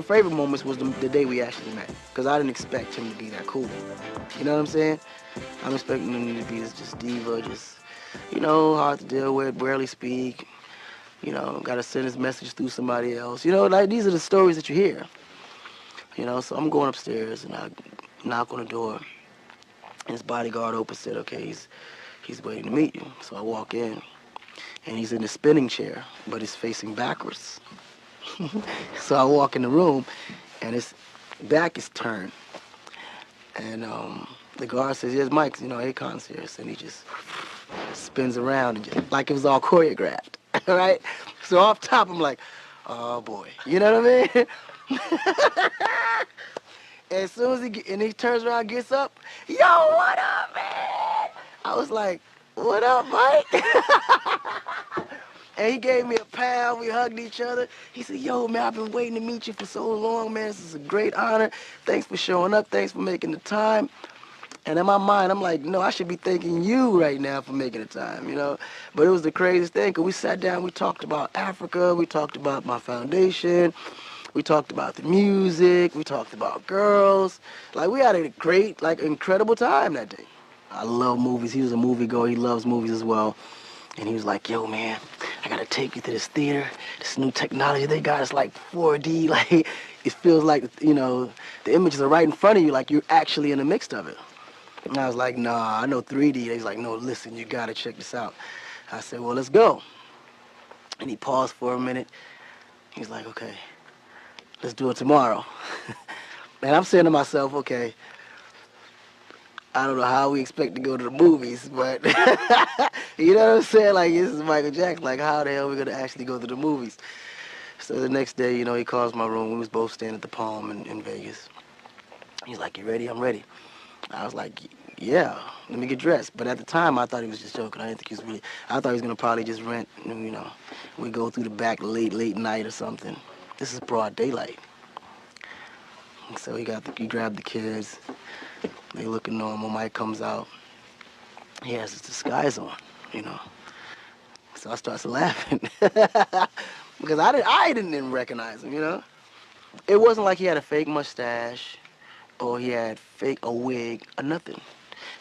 favorite moments was the day we actually met, because I didn't expect him to be that cool. You know what I'm saying? I'm expecting him to be this just diva, just, you know, hard to deal with, barely speak, you know, got to send his message through somebody else. You know, like, these are the stories that you hear. You know, so I'm going upstairs, and I knock on the door, and his bodyguard opens, said, okay, he's waiting to meet you. So I walk in, and he's in a spinning chair, but he's facing backwards. So I walk in the room, and his back is turned. And the guard says, yes, Mike, you know, Akon's here. And he just spins around, and just, like it was all choreographed, right? So off top, I'm like, oh, boy. You know what I mean? As soon as he turns around and gets up, yo, what up, man? I was like, what up, Mike? And he gave me a pound. We hugged each other. He said, yo, man, I've been waiting to meet you for so long, man. This is a great honor. Thanks for showing up. Thanks for making the time. And in my mind, I'm like, no, I should be thanking you right now for making the time, you know? But it was the craziest thing, because we sat down, we talked about Africa, we talked about my foundation, we talked about the music, we talked about girls. Like, we had a great, like, incredible time that day. I love movies. He was a moviegoer. He loves movies as well. And he was like, yo, man, I got to take you to this theater. This new technology they got, it's like 4D. Like, it feels like, you know, the images are right in front of you, like you're actually in the mix of it. And I was like, nah, I know 3D. He's like, no, listen, you got to check this out. I said, well, let's go. And he paused for a minute. He's like, okay, let's do it tomorrow. And I'm saying to myself, okay, I don't know how we expect to go to the movies, but you know what I'm saying? Like, this is Michael Jackson. Like, how the hell are we going to actually go to the movies? So the next day, you know, he calls my room. We was both staying at the Palm in Vegas. He's like, you ready? I'm ready. I was like, yeah, let me get dressed. But at the time, I thought he was just joking. I didn't think he was really, I thought he was going to probably just rent, you know, we go through the back late night or something. This is broad daylight. And so he grabbed the kids. They looking normal. Mike comes out. He has his disguise on, you know. So I starts laughing because I didn't recognize him, you know. It wasn't like he had a fake mustache or he had a wig or nothing.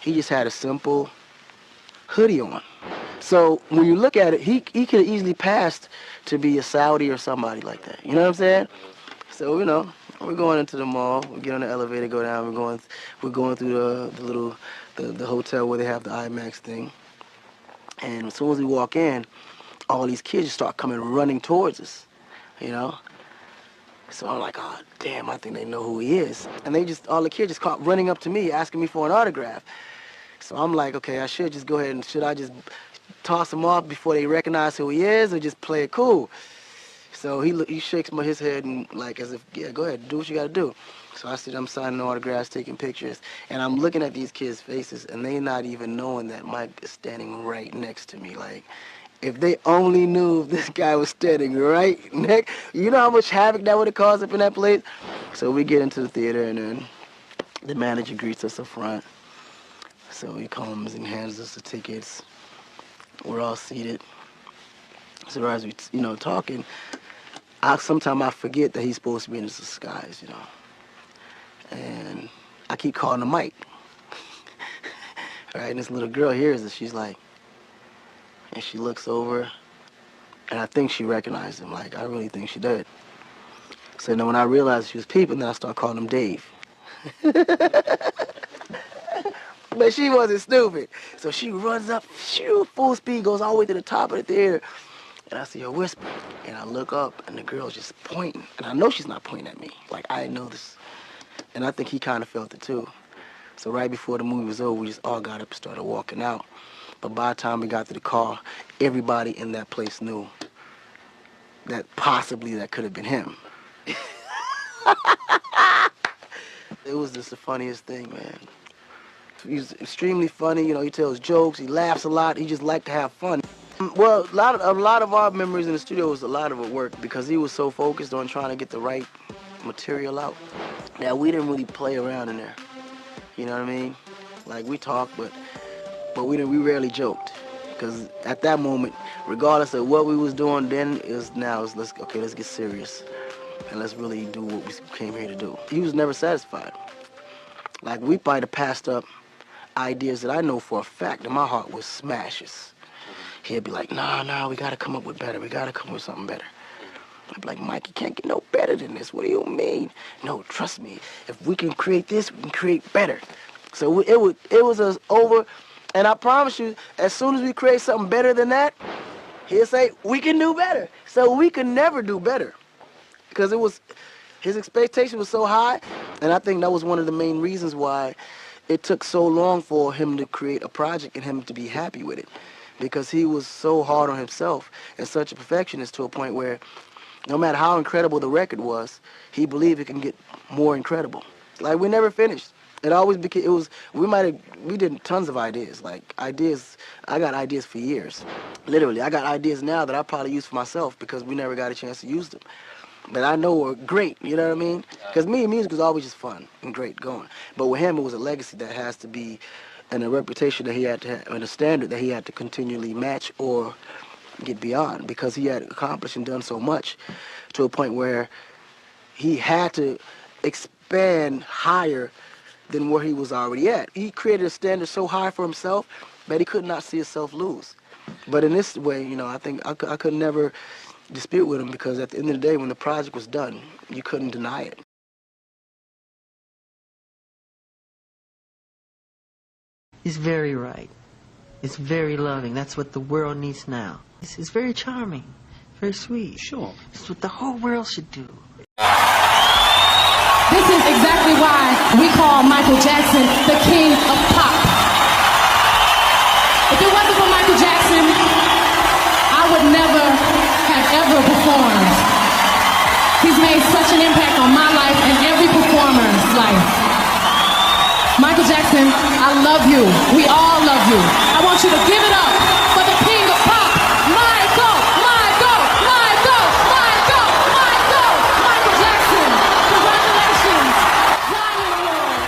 He just had a simple hoodie on. So when you look at it, he could have easily passed to be a Saudi or somebody like that. You know what I'm saying? So, you know, we're going into the mall. We get on the elevator, go down. We're going through the hotel where they have the IMAX thing. And as soon as we walk in, all these kids just start coming running towards us, you know? So I'm like, oh, damn, I think they know who he is. And all the kids just caught running up to me, asking me for an autograph. So I'm like, okay, I should just go ahead and should I just toss him off before they recognize who he is or just play it cool? So he shakes his head and like as if, yeah, go ahead, do what you gotta do. So I'm signing autographs, taking pictures, and I'm looking at these kids' faces, and they not even knowing that Mike is standing right next to me. Like, if they only knew if this guy was standing right next, you know how much havoc that would have caused up in that place? So we get into the theater, and then the manager greets us up front. So he comes and hands us the tickets. We're all seated. So as we, you know, talking, sometimes I forget that he's supposed to be in his disguise, you know. And I keep calling him Mike. Right, and this little girl hears it. She's like, and she looks over, and I think she recognized him. Like, I really think she did. So then when I realized she was peeping, then I start calling him Dave. But she wasn't stupid. So she runs up, shoo, full speed, goes all the way to the top of the theater. And I see her whisper. And I look up, and the girl's just pointing. And I know she's not pointing at me. Like, I know this. And I think he kind of felt it, too. So right before the movie was over, we just all got up and started walking out. But by the time we got to the car, everybody in that place knew that possibly that could have been him. It was just the funniest thing, man. He's extremely funny, you know, he tells jokes, he laughs a lot, he just liked to have fun. Well, a lot of our memories in the studio was a lot of it work because he was so focused on trying to get the right material out that we didn't really play around in there. You know what I mean? Like, we talked, but we rarely joked. Because at that moment, regardless of what we was doing then, let's get serious. and let's really do what we came here to do. He was never satisfied. Like, we might have passed up ideas that I know for a fact in my heart was smashes. He'd be like, nah, we gotta come up with better. We gotta come up with something better. I'd be like, Mike, you can't get no better than this. What do you mean? No, trust me. If we can create this, we can create better. So it was us over, and I promise you, as soon as we create something better than that, he'll say, we can do better. So we could never do better. Because his expectation was so high, and I think that was one of the main reasons why it took so long for him to create a project and him to be happy with it. Because he was so hard on himself and such a perfectionist to a point where no matter how incredible the record was, he believed it can get more incredible. Like, we never finished. It always became, we did tons of ideas. Like, I got ideas for years. Literally, I got ideas now that I probably use for myself because we never got a chance to use them. But I know were great, you know what I mean? Because music was always just fun and great going. But with him, it was a legacy that has to be, and a reputation that he had to have, and a standard that he had to continually match or get beyond, because he had accomplished and done so much to a point where he had to expand higher than where he was already at. He created a standard so high for himself that he could not see himself lose. But in this way, you know, I think I could never dispute with him, because at the end of the day, when the project was done, you couldn't deny it. He's very right. It's very loving. That's what the world needs now. It's very charming, very sweet. Sure. It's what the whole world should do. This is exactly why we call Michael Jackson the king of pop. If it wasn't for Michael Jackson, I would never have ever performed. He's made such an impact on my life and every performer's life. Michael Jackson, I love you. We all love you. I want you to give it up for the king of pop, Michael Jackson. Congratulations. Zion Award.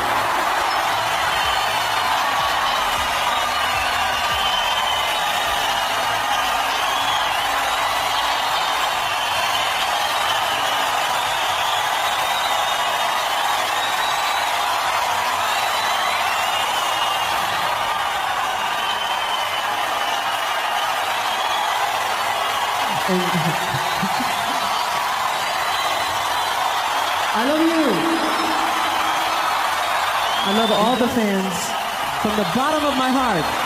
I love you. I love all the fans from the bottom of my heart.